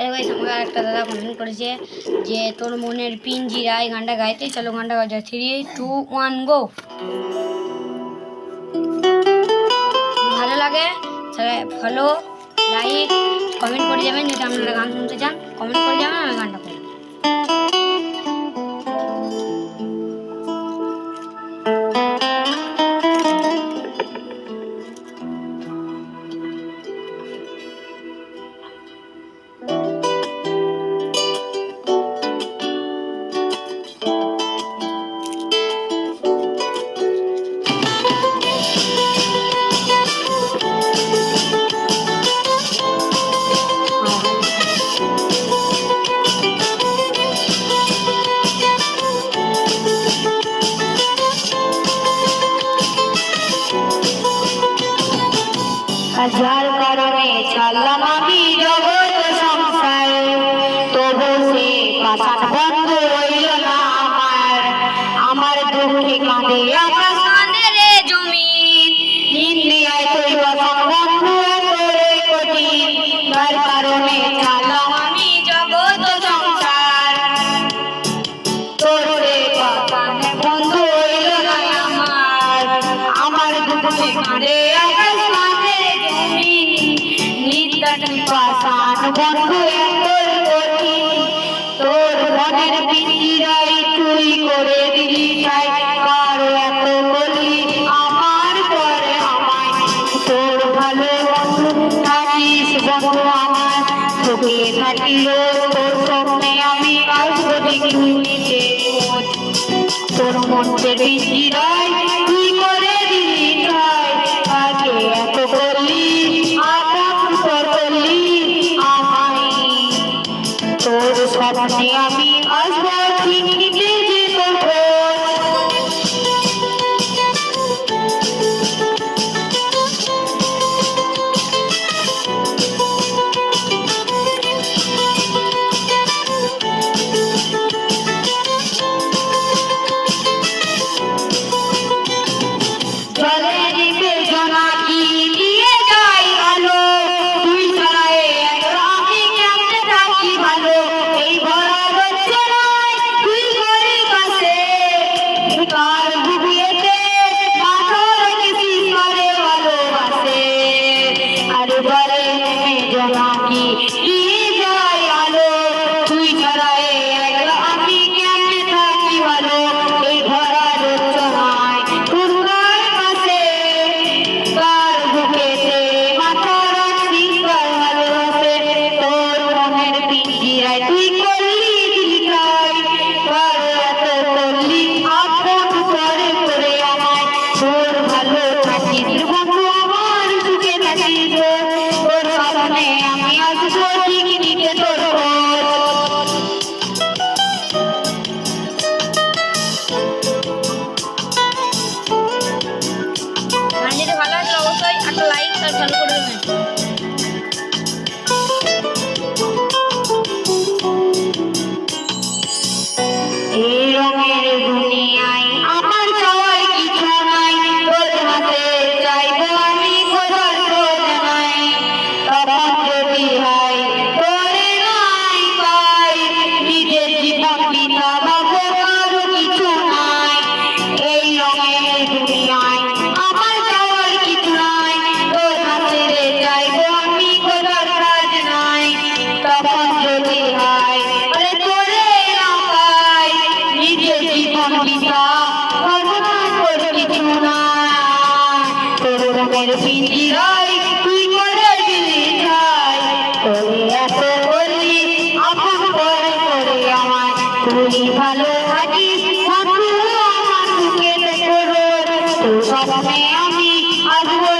আরে ভাই আমাকে একটা দাদা কমেন্ট করেছে যে তোর মনের পিঞ্জিরায় গানটা গাইতে, চলো গানটা গাইতে। 3, 2, 1 গো। ভালো লাগে তাহলে ফলো, লাইক, কমেন্ট করে যাবেন। যদি আপনারা গান শুনতে চান কমেন্ট করে যাবেন, আমি গানটা করব। যার কারণে ছাড়লাম আমি জগৎ সংসার, তবু সে পাশান বন্ধ হইল না আমার দুঃখে কাঁদে আকাশ কাঁদে রে জমিন, নিন্দিয়ায় তুই পাশান বন্ধ করে কঠিন, যার কারণে ছাড়লাম আমি জগৎ সংসার, তোর রে পাশান বন্ধ হইল না আমার দুঃখে কাঁদে আকাশ কাঁদে পাশান বন্ধু তোর কঠিন, তোর মনের পিঞ্জিরায় তুই করে দিলি চাই, কারো এত বলি আমার পরে আমায়, তোর ভালো বন্ধু থাকিস বন্ধু আমার, তোকে থাকিল তোর স্বপ্নে আমি আসবো দেখতে, তোর মনের পিঞ্জিরায় তুই করে দিলি চাই, আগে এত বলি তোর স্বপ্নে আমি আসবো ঠিকই পিঞ্জিরায় তুই করে দিলি চাই, তোরে এত বললি আপন করে করে আমায়, তুই ভালো থাকিস বন্ধু আমার বুকে করো, তোর স্বপ্নে আমি আসবো